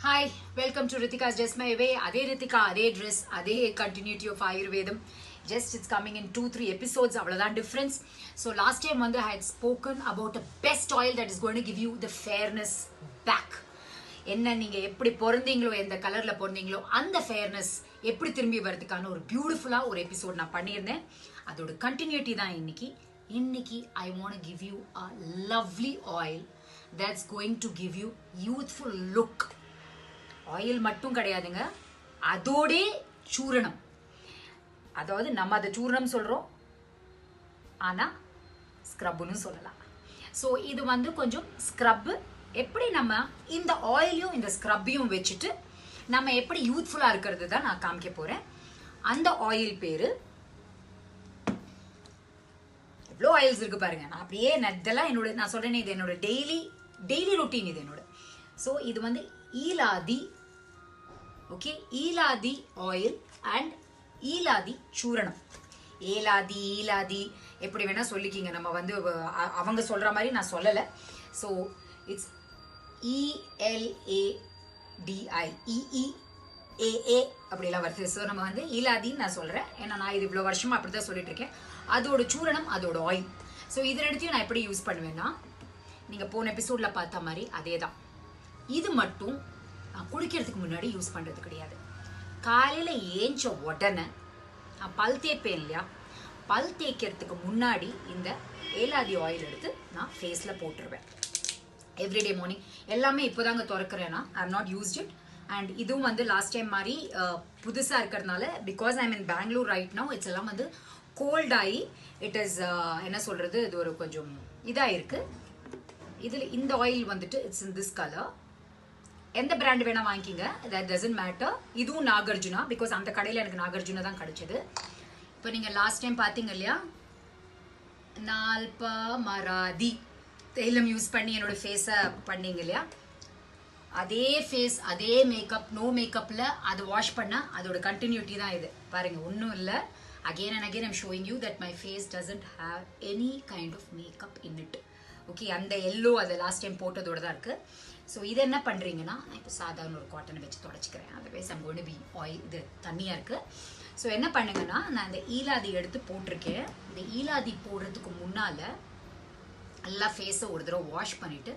Hi, welcome to Rethika's Just My Way. Ade Rethika, Ade dress, Ade continuity of Ayurvedam. Just it's coming in 2-3 episodes. Avladhan difference. So last time I had spoken about a best oil that is going to give you the fairness back. என்ன நீங்க எப்படி பொறந்தீங்களோ எந்த கலர்ல பொறந்தீங்களோ அந்த fairness எப்படி திரும்பி வரதுக்கான ஒரு பியூட்டிஃபுல்லா ஒரு எபிசோட் நான் பண்ணியிருந்தேன். அதோட கண்டினியூட்டி தான் இன்னைக்கு I want to give you a lovely oil that's going to give you youthful look. Oil மட்டும் கிடையாதுங்க, அதோடே சூரணம். அதாவது நம்ம அதை சூரணம் சொல்றோம், ஆனா ஸ்க்ரப்னு சொல்லலாம். ஸோ இது வந்து கொஞ்சம் ஸ்க்ரப். எப்படி நம்ம இந்த ஆயிலையும் இந்த ஸ்க்ரப்பையும் வச்சுட்டு நம்ம எப்படி யூத்ஃபுல்லா இருக்கிறது தான் நான் காமிக்க போறேன். அந்த ஆயில் பேரு எவ்வளோ ஆயில்ஸ் இருக்கு பாருங்க. நான் அப்படியே இதெல்லாம் என்னோட நான் சொல்றேன், இது என்னோட டெய்லி ரொட்டீன் இது என்னோட. ஸோ இது வந்து ஈலாதி, ஓகே, ஈலாதி ஆயில் அண்ட் ஈலாதி சூரணம். ஈலாதி எப்படி வேணா சொல்லிக்கிங்க, நம்ம வந்து அவங்க சொல்ற மாதிரி நான் சொல்லலை. ஸோ இட்ஸ் ELADI EEAA அப்படிலாம் வருது. ஸோ நம்ம வந்து ஈலாதின்னு நான் சொல்றேன், ஏன்னா நான் இது இவ்வளோ வருஷமா அப்படிதான் சொல்லிட்டு இருக்கேன். அதோட சூரணம், அதோட ஆயில். ஸோ இது ரெண்டுத்தையும் நான் எப்படி யூஸ் பண்ணுவேன்னா, நீங்க போன எபிசோட்ல பார்த்த மாதிரி அதே தான். இது மட்டும் நான் குளிக்கிறதுக்கு முன்னாடி யூஸ் பண்றது கிடையாது. காலையில ஏஞ்ச உடனே நான் பல் தேய்ப்பேன் இல்லையா, பல் தேய்க்கிறதுக்கு முன்னாடி இந்த ஏலாதி ஆயில் எடுத்து நான் ஃபேஸ்ல போட்டுருவேன். Everyday morning. எல்லாமே இப்போதாங்க திறக்கிறேன்னா I have not used it. And இதுவும் வந்து லாஸ்ட் டைம் மாதிரி புதுசாக இருக்கிறதுனால, because I mean Bangalore right now, it's எல்லாம் வந்து கோல்ட் ஆகி இட் இஸ் என்ன சொல்றது, இது ஒரு கொஞ்சம் இதாக இருக்கு. இதில் இந்த ஆயில் வந்துட்டு இட்ஸ் இன் திஸ் கலர். எந்த பிராண்ட் வேணா வாங்கிக்கிங்க, தட் டசன்ட் மேட்டர். இதுவும் நாகார்ஜுனா, பிகாஸ் அந்த கடையில் எனக்கு நாகார்ஜுனா தான் கிடைச்சது. இப்போ நீங்கள் லாஸ்ட் டைம் பார்த்தீங்க இல்லையா, நால்பா மராதி தைலம் யூஸ் பண்ணி என்னோட ஃபேஸை பண்ணீங்க இல்லையா, அதே ஃபேஸ் அதே மேக்கப், நோ மேக்கப்ல அது வாஷ் பண்ண அதோட கண்டினியூட்டி தான் இது. பாருங்க, ஒன்றும் இல்லை. Again and again I'm showing you that my face doesn't have any kind of makeup in it. Okay, அந்த எல்லோ அது லாஸ்ட் டைம் போட்டதோட தான் இருக்கு. ஸோ இது என்ன பண்றீங்கன்னா, நான் இப்போ சாதாரண ஒரு காட்டனை வச்சு தொடச்சிக்கிறேன். Otherwise I'm going to be oil. இது தண்ணியா இருக்கு. ஸோ என்ன பண்ணுங்கன்னா, நான் இந்த ஈலாதி எடுத்து போட்டிருக்கேன். இந்த ஈலாதி போடுறதுக்கு முன்னால நல்லா ஃபேஸை ஒரு தடவை வாஷ் பண்ணிட்டு,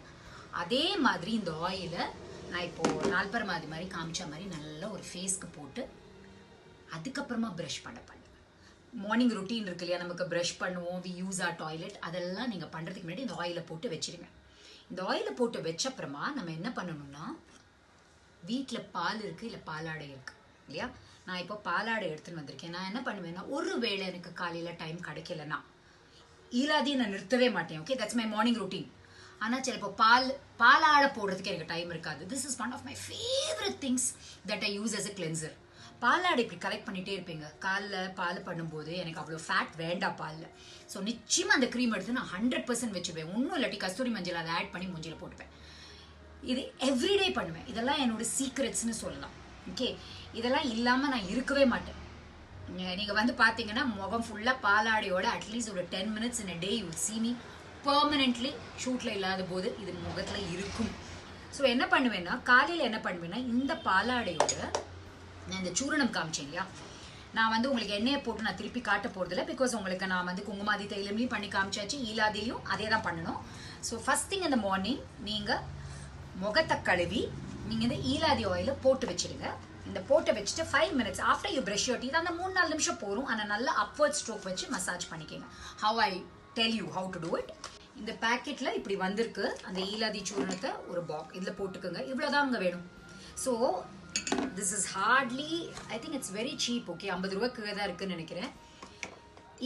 அதே மாதிரி இந்த ஆயிலை நான் இப்போ நால்பர் மாதிரி காமிச்ச மாதிரி நல்லா ஒரு ஃபேஸ்க்கு போட்டு அதுக்கப்புறமா ப்ரஷ் பண்ண மார்னிங் ரொட்டீன் இருக்கு இல்லையா, நமக்கு ப்ரஷ் பண்ணுவோம், வி யூஸ் ஆர் டாய்லெட், அதெல்லாம் நீங்கள் பண்ணுறதுக்கு முன்னாடி இந்த ஆயிலை போட்டு வச்சிருங்க. இந்த ஆயிலை போட்டு வச்சப்புறமா நம்ம என்ன பண்ணணும்னா, வீட்டில் பால் இருக்கு இல்லை பாலாடை இருக்கு இல்லையா, நான் இப்போ பாலாடை எடுத்துன்னு வந்திருக்கேன். நான் என்ன பண்ணுவேன்னா, ஒரு வேளை எனக்கு காலையில் டைம் கிடைக்கலன்னா ஈலாதி நான் நிறுத்தவே மாட்டேன். Okay, that's my morning routine. ஆனால் சரி, இப்போ பாலாடை போடுறதுக்கு எனக்கு டைம் இருக்காது. This is one of my favourite things that I use as a cleanser. பாலாடை இப்படி கலெக்ட் பண்ணிட்டே இருப்பீங்க. காலில் பால் பண்ணும்போது எனக்கு அவ்வளோ ஃபேட் வேண்டாம் பாலில். ஸோ நிச்சயமாக அந்த க்ரீம் எடுத்து நான் 100% வச்சுப்பேன். ஒன்றும் இல்லாட்டி கஸ்தூரி மஞ்சள் அதை ஆட் பண்ணி மூஞ்சியில் போட்டுப்பேன். இது எவ்ரிடே பண்ணுவேன். இதெல்லாம் என்னோட சீக்ரெட்ஸ்னு சொல்லலாம். ஓகே, இதெல்லாம் இல்லாமல் நான் இருக்கவே மாட்டேன். நீங்கள் வந்து பார்த்தீங்கன்னா முகம் ஃபுல்லாக பாலாடையோட அட்லீஸ்ட் ஒரு 10 minutes in a day you will see me permanently. ஷூட்டில் இல்லாத போது இது முகத்தில் இருக்கும். ஸோ என்ன பண்ணுவேன்னா, காலையில் என்ன பண்ணுவேன்னா, இந்த பாலாடையோட நான் இந்த சூரணம் காமிச்சேன் இல்லையா, நான் வந்து உங்களுக்கு எண்ணெயை போட்டு நான் திருப்பி காட்ட போகிறதில்ல, பிகாஸ் உங்களுக்கு நான் வந்து குங்குமாதி தைலம்லையும் பண்ணி காமிச்சாச்சு, ஈலாதிலையும் அதே தான் பண்ணணும். ஸோ ஃபர்ஸ்ட் திங் இந்த மார்னிங் நீங்கள் முகத்தை கழுவி நீங்கள் இந்த ஈலாதி ஆயிலை போட்டு வச்சிடுங்க. இந்த போட்டு வச்சுட்டு 5 minutes after you brush your teeth, அந்த 3-4 நிமிஷம் போகும். ஆனால் நல்லா அப்வர்ட் ஸ்ட்ரோக் வச்சு மசாஜ் பண்ணிக்கோங்க. How I tell you how to do it. இந்த பேக்கெட்டில் இப்படி வந்திருக்கு அந்த ஈலாதி சூரணத்தை ஒரு இதில் போட்டுக்கோங்க. இவ்வளோதான் அங்கே வேணும். So this is hardly, I think it's very cheap. Okay, 50 ரூபாய்க்கு தான் இருக்குன்னு நினைக்கிறேன்.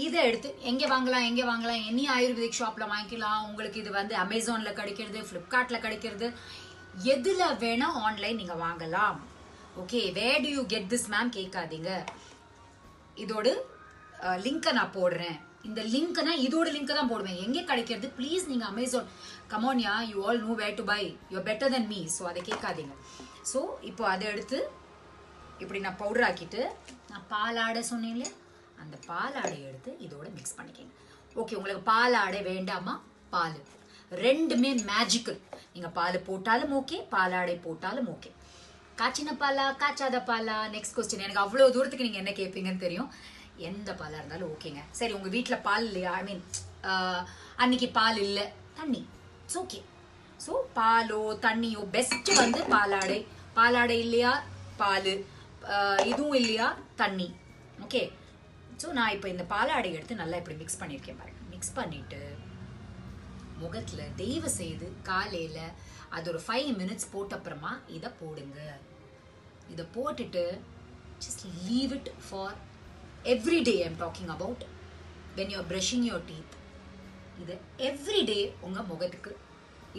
இதை எடுத்து எங்கே வாங்கலாம் எனி ஆயுர்வேதிக் ஷாப்பில் வாங்கிக்கலாம். உங்களுக்கு இது வந்து அமேசானில் கிடைக்கிறது, ஃப்ளிப்கார்ட்டில் கிடைக்கிறது, எதில் வேணால் ஆன்லைன் நீங்கள் வாங்கலாம். Okay, where do you get this ma'am கேட்காதீங்க. இதோட லிங்கை நான் போடுறேன். இந்த லிங்க்னா இதோட லிங்க் தான் போடுவேன். எங்கே கிடைக்கிறது ப்ளீஸ், நீங்கள் அமேசான் கமோன்யா, you all know where to buy, you are better than me. So அதை கேட்காதீங்க. ஸோ இப்போ அதை எடுத்து இப்படி நான் பவுடர் ஆக்கிட்டு, நான் பாலாடை சொன்னேன்ல, அந்த பாலாடையை எடுத்து இதோட மிக்ஸ் பண்ணிக்கங்க. ஓகே, உங்களுக்கு பாலாடை வேண்டாமா, பால் ரெண்டுமே மேஜிக்கல். நீங்கள் பால் போட்டாலும் ஓகே, பாலாடை போட்டாலும் ஓகே. காய்ச்சின பாலா காய்ச்சாத பாலா? Next question. எனக்கு அவ்வளோ தூரத்துக்கு நீங்கள் என்ன கேட்பீங்கன்னு தெரியும். எந்த பாலாக இருந்தாலும் ஓகேங்க. சரி, உங்கள் வீட்டில் பால் இல்லையா, ஐ மீன் அன்னைக்கு பால் இல்லை, தண்ணி, இட்ஸ் ஓகே. ஸோ பாலோ தண்ணியோ பெஸ்ட்டு வந்து பாலாடை. பாலாடை இல்லையா பால், இதுவும் இல்லையா தண்ணி. ஓகே. ஸோ நான் இப்போ இந்த பாலாடை எடுத்து நல்லா இப்படி மிக்ஸ் பண்ணியிருக்கேன் பாருங்க. மிக்ஸ் பண்ணிவிட்டு முகத்தில் தயவு செய்து காலையில் அது ஒரு 5 minutes போட்ட அப்புறமா இதை போடுங்க. இதை போட்டுட்டு just leave it for every day. I'm talking about when you're brushing your teeth. இது every day உங்கள் முகத்துக்கு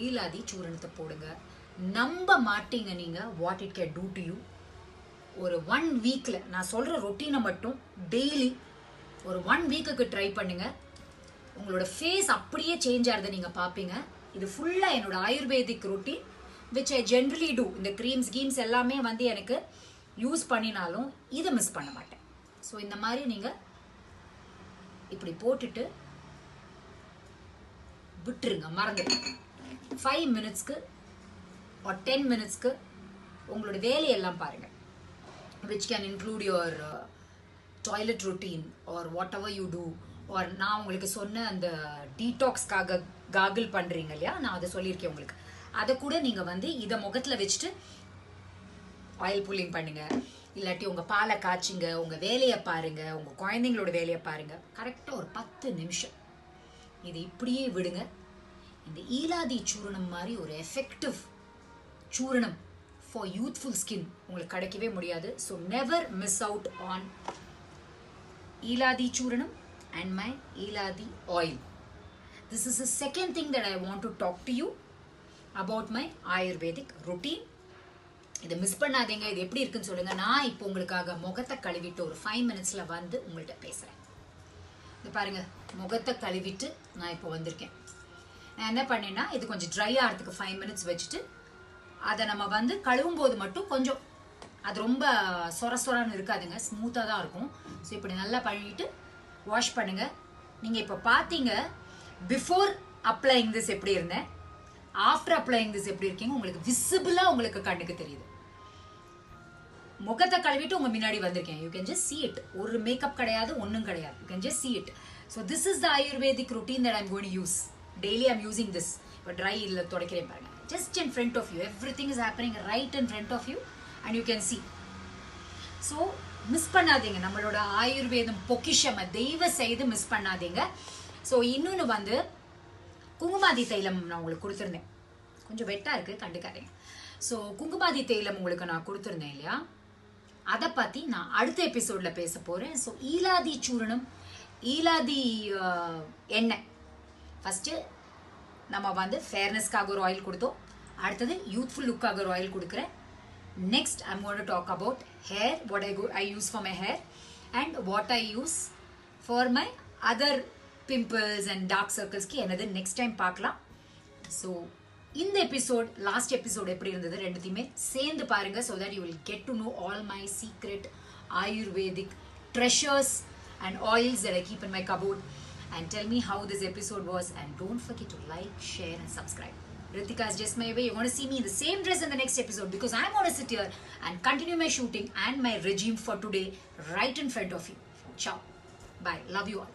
ஈலாதி சூரணத்தை போடுங்க. நம்ப மாட்டீங்க நீங்கள் what it can do to you. ஒரு 1 weekல நான் சொல்கிற ரொட்டீனை மட்டும் டெய்லி ஒரு 1 weekக்கு ட்ரை பண்ணுங்க. உங்களோட ஃபேஸ் அப்படியே சேஞ்ச் ஆகிறத நீங்கள் பார்ப்பீங்க. இது ஃபுல்லாக என்னோட ayurvedic routine which I generally do. இந்த க்ரீம்ஸ் கீம்ஸ் எல்லாமே வந்து எனக்கு யூஸ் பண்ணினாலும் இதை மிஸ் பண்ண மாட்டேன். ஸோ இந்த மாதிரி நீங்கள் இப்படி போட்டுட்டு விட்டுருங்க, மறந்துடுங்க. 5 minutesக்கு or 10 minutesக்கு உங்களோட வேலையெல்லாம் பாருங்கள். which can include your toilet routine or whatever you do. or நான் உங்களுக்கு சொன்ன அந்த டீடாக்ஸ்க்காக காகிள் பண்ணுறீங்க இல்லையா, நான் அதை சொல்லியிருக்கேன் உங்களுக்கு. அதை கூட நீங்கள் வந்து இதை முகத்தில் வச்சுட்டு ஆயில் புல்லிங் பண்ணுங்கள். இல்லாட்டி உங்கள் பாலை காய்ச்சிங்க, உங்கள் வேலையை பாருங்கள், உங்கள் குழந்தைங்களோட வேலையை பாருங்கள். கரெக்டாக ஒரு 10 நிமிஷம் இது இப்படியே விடுங்க. இந்த ஈலாதி சூரணம் மாதிரி ஒரு எஃபெக்டிவ் சூரணம் ஃபார் யூத்ஃபுல் ஸ்கின் உங்களுக்கு கிடைக்கவே முடியாது. So never miss out on Eladi சூரணம் and my Eladi oil. This is the second thing that I want to talk to you about my Ayurvedic routine. இதை மிஸ் பண்ணாதீங்க. இது எப்படி இருக்குன்னு சொல்லுங்க. நான் இப்போ உங்களுக்காக முகத்தை கழுவிட்டு ஒரு 5 minutesல வந்து உங்கள்கிட்ட பேசுகிறேன். இது பாருங்க, முகத்தை கழுவிட்டு நான் இப்போ வந்திருக்கேன். நான் என்ன பண்ணேன்னா இது கொஞ்சம் ட்ரை ஆகிறதுக்கு 5 minutes வச்சுட்டு அதை நம்ம வந்து கழுவும் போது மட்டும் கொஞ்சம் அது ரொம்ப சொரன்னு இருக்காதுங்க, ஸ்மூத்தாக தான் இருக்கும். ஸோ இப்படி நல்லா கழுவிட்டு வாஷ் பண்ணுங்க. நீங்கள் இப்போ பார்த்தீங்க பிஃபோர் அப்ளைங் திஸ் எப்படி இருந்தேன், ஆஃப்டர் அப்ளைங் திஸ் எப்படி இருக்கீங்க. உங்களுக்கு விசிபிளாக உங்களுக்கு கண்ணுக்கு தெரியுது. முகத்தை கழுவிட்டு உங்கள் முன்னாடி வந்திருக்கேன். You can just see it. ஒரு மேக்கப் கிடையாது, ஒன்றும் கிடையாது. You can just see it. So this is the ayurvedic routine that I'm going to use. Daily I'm using this. இப்போ ட்ரை இல்லை துடைக்கிறேன் பாருங்க. Just in front of you. Everything is happening right in front of you and you can see. So miss பண்ணாதீங்க நம்மளோட ஆயுர்வேதம் பொக்கிஷமை, தயவு செய்து miss பண்ணாதீங்க. ஸோ இன்னொன்று வந்து குங்குமாதி தைலம் நான் உங்களுக்கு கொடுத்துருந்தேன். கொஞ்சம் வெட்டாக இருக்குது, கண்டுக்காதீங்க. ஸோ குங்குமாதி தைலம் உங்களுக்கு நான் கொடுத்துருந்தேன் இல்லையா, அதை பற்றி நான் அடுத்த எபிசோடில் பேச போகிறேன். ஸோ ஈலாதி சூரணம், ஈலாதி எண்ணெய். ஃபஸ்ட்டு நம்ம வந்து ஃபேர்னஸ்க்காக ஒரு ஆயில் கொடுத்தோம். அடுத்தது யூத்ஃபுல் லுக்காக ஒரு ஆயில் கொடுக்குறேன். Next, I'm going to talk about hair, what I use for my hair and what I use for my other pimples and dark circles. Ki another next time பார்க்கலாம். So, இந்த episode last episode எப்படி இருந்தது ரெண்டுத்தையுமே சேர்ந்து பாருங்க. so that you will get to know all my secret Ayurvedic treasures and oils that I keep in my cupboard, and tell me how this episode was, and don't forget to like, share and subscribe. Rethika is just my way. You're going to see me in the same dress in the next episode because I'm going to sit here and continue my shooting and my regime for today right in front of you. Ciao. Bye. Love you all.